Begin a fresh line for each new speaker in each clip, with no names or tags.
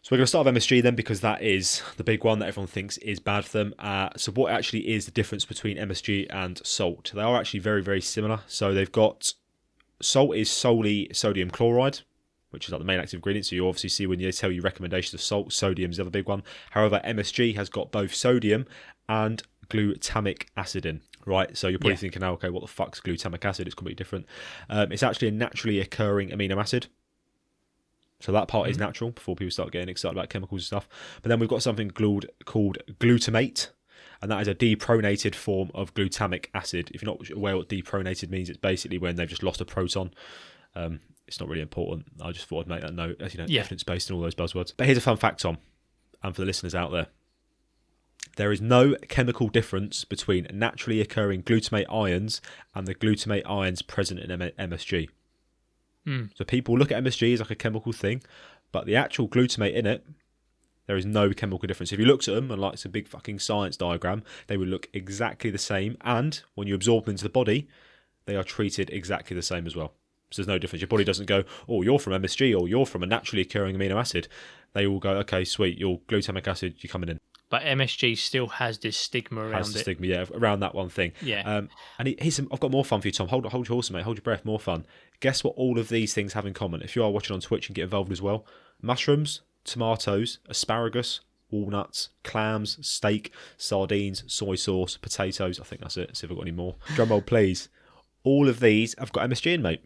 So we're going to start with MSG then, because that is the big one that everyone thinks is bad for them. So what actually is the difference between MSG and salt? They are actually very, very similar. So they've got, salt is solely sodium chloride, which is like the main active ingredient. So you obviously see when they tell you recommendations of salt, sodium is the other big one. However, MSG has got both sodium and glutamic acid in, right? So you're probably thinking, oh, okay, what the fuck's glutamic acid? It's completely different. It's actually a naturally occurring amino acid. So that part is natural before people start getting excited about chemicals and stuff. But then we've got something called glutamate, and that is a depronated form of glutamic acid. If you're not aware what depronated means, it's basically when they've just lost a proton. It's not really important. I just thought I'd make that note, as you know, evidence-based and all those buzzwords. But here's a fun fact, Tom, and for the listeners out there. There is no chemical difference between naturally occurring glutamate ions and the glutamate ions present in MSG. So people look at MSG as like a chemical thing, but the actual glutamate in it, there is no chemical difference. If you looked at them and like it's a big fucking science diagram, they would look exactly the same. And when you absorb them into the body, they are treated exactly the same as well. So there's no difference. Your body doesn't go, oh, you're from MSG or you're from a naturally occurring amino acid. They all go, okay, sweet, you're glutamic acid, you're coming in.
But MSG still has this stigma around
has the stigma, yeah, around that one thing.
Yeah.
And here's some, I've got more fun for you, Tom. Hold your horse, mate. Hold your breath. More fun. Guess what all of these things have in common? If you are watching on Twitch and get involved as well. Mushrooms, tomatoes, asparagus, walnuts, clams, steak, sardines, soy sauce, potatoes. I think that's it. See if I've got any more. Drum roll, please. All of these have got MSG in, mate.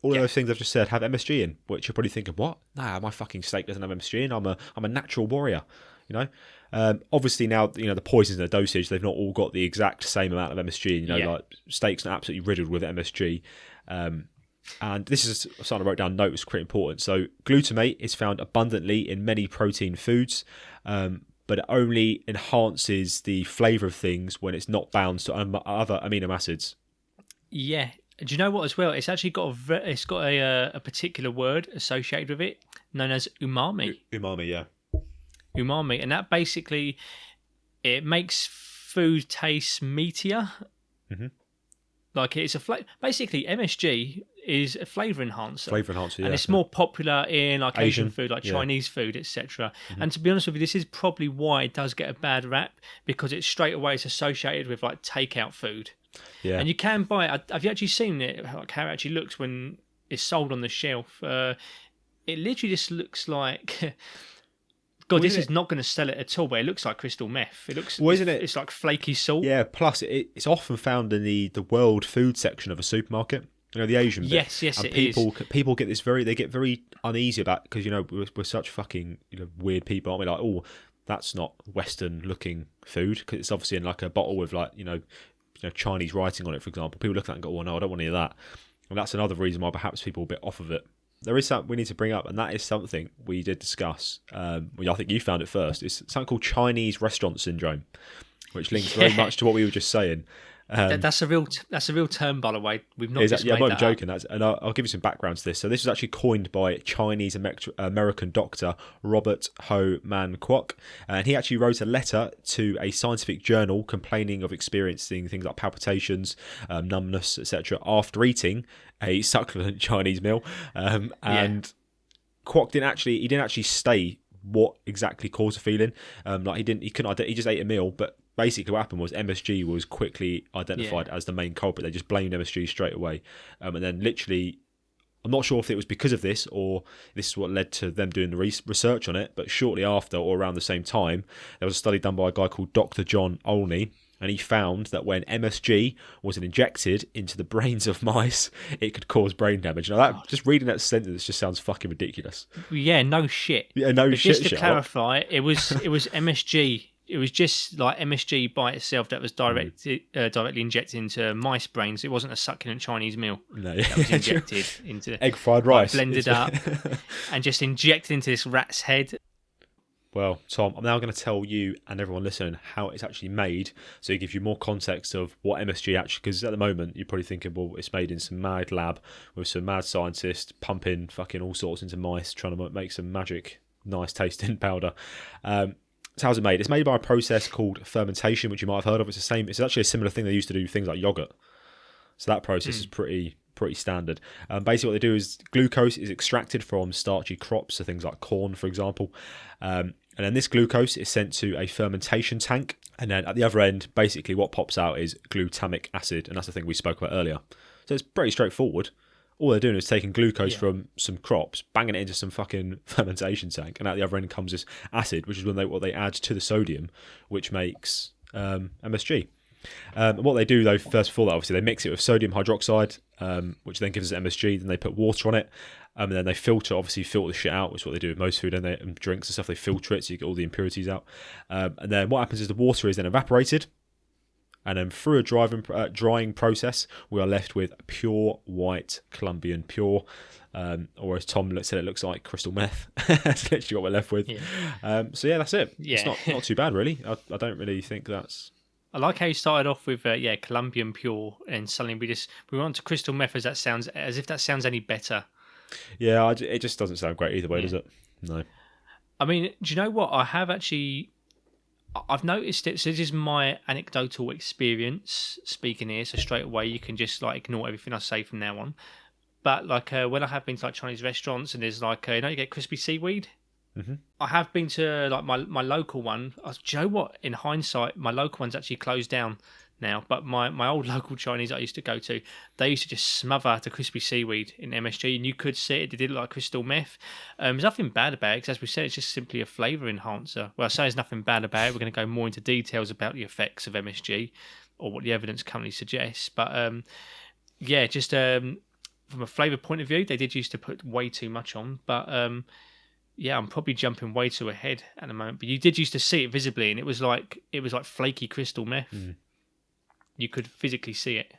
All of those things I've just said have MSG in, which you're probably thinking, what? Nah, my fucking steak doesn't have MSG in. I'm a natural warrior, you know. Obviously now, you know, the poisons and the dosage, they've not all got the exact same amount of MSG. You know, like steaks are absolutely riddled with MSG. And this is something I wrote down. Note was pretty important. So glutamate is found abundantly in many protein foods, but it only enhances the flavour of things when it's not bound to other amino acids.
Yeah. Do you know what as well? It's actually got a particular word associated with it, known as umami.
Umami, yeah.
Umami, and that basically it makes food taste meatier. Mm-hmm. Like it's basically MSG is a flavour enhancer.
Flavour enhancer, yeah.
And it's more popular in like Asian food, like Chinese food, etc. Mm-hmm. And to be honest with you, this is probably why it does get a bad rap, because it's straight away it's associated with like takeout food. Yeah. And you can buy it. Have you actually seen it? Like how it actually looks when it's sold on the shelf? It literally just looks like. God, this is not going to sell it at all, but it looks like crystal meth. It looks, isn't it? It's like flaky salt.
Yeah. Plus, it's often found in the world food section of a supermarket. You know, the Asian bit.
Yes,
and
people
get this they get very uneasy about, because you know we're such fucking weird people, aren't we? Like, oh, that's not Western looking food, because it's obviously in like a bottle with like you know Chinese writing on it, for example. People look at that and go, "Oh no, I don't want any of that." And that's another reason why perhaps people are a bit off of it. There is something we need to bring up, and that is something we did discuss. I think you found it first. It's something called Chinese restaurant syndrome, which links very much to what we were just saying.
That's a real term, by the way. We've not just made
I'm not
that
joking.
up.
And I'll give you some background to this. So this was actually coined by Chinese American doctor Robert Ho Man Kwok, and he actually wrote a letter to a scientific journal complaining of experiencing things like palpitations, numbness, etc. after eating a succulent Chinese meal. And Kwok didn't actually state what exactly caused the feeling. He just ate a meal, but basically what happened was MSG was quickly identified as the main culprit. They just blamed MSG straight away. And then literally, I'm not sure if it was because of this or this is what led to them doing the research on it, but shortly after or around the same time, there was a study done by a guy called Dr. John Olney, and he found that when MSG was injected into the brains of mice, it could cause brain damage. Now, just reading that sentence just sounds fucking ridiculous.
Yeah, no shit.
Yeah, no
but
shit.
Just to clarify, it was MSG. It was just like MSG by itself that was directly injected into mice brains. It wasn't a succulent Chinese meal that was injected into
egg fried rice,
blended up, and just injected into this rat's head.
Well, Tom, I'm now going to tell you and everyone listening how it's actually made, so it gives you more context of what MSG actually. Because at the moment you're probably thinking, well, it's made in some mad lab with some mad scientists pumping fucking all sorts into mice, trying to make some magic, nice tasting powder. So how's it made? It's made by a process called fermentation, which you might have heard of. It's actually a similar thing they used to do things like yogurt. So that process is pretty pretty standard. Basically, what they do is glucose is extracted from starchy crops, so things like corn, for example. And then this glucose is sent to a fermentation tank. And then at the other end, basically what pops out is glutamic acid. And that's the thing we spoke about earlier. So it's pretty straightforward. All they're doing is taking glucose from some crops, banging it into some fucking fermentation tank. And at the other end comes this acid, which is what they add to the sodium, which makes MSG. What they do, though, first of all, obviously, they mix it with sodium hydroxide, which then gives us MSG. Then they put water on it. And then they filter the shit out, which is what they do with most food and drinks and stuff. They filter it so you get all the impurities out. And then what happens is the water is then evaporated. And then through a drying process, we are left with pure white Colombian pure, or as Tom said, it looks like crystal meth. That's literally what we're left with. Yeah. So yeah, that's it. Yeah. It's not too bad, really. I don't really think that's...
I like how you started off with Colombian pure, and suddenly we went on to crystal meth as if that sounds any better.
Yeah, it just doesn't sound great either way, does it? No.
I mean, do you know what? I've noticed it. So this is my anecdotal experience speaking here. So straight away, you can just like ignore everything I say from now on. But like when I have been to like Chinese restaurants and there's like you get crispy seaweed. Mm-hmm. I have been to like my local one. Do you know what? In hindsight, my local one's actually closed down now. But my old local Chinese I used to go to, they used to just smother the crispy seaweed in MSG, and you could see it. They did it like crystal meth. There's nothing bad about it, because as we said, it's just simply a flavour enhancer. Well, I say there's nothing bad about it. We're going to go more into details about the effects of MSG, or what the evidence currently suggests. But just from a flavour point of view, they did used to put way too much on. But I'm probably jumping way too ahead at the moment. But you did used to see it visibly, and it was like flaky crystal meth. Mm. You could physically see it.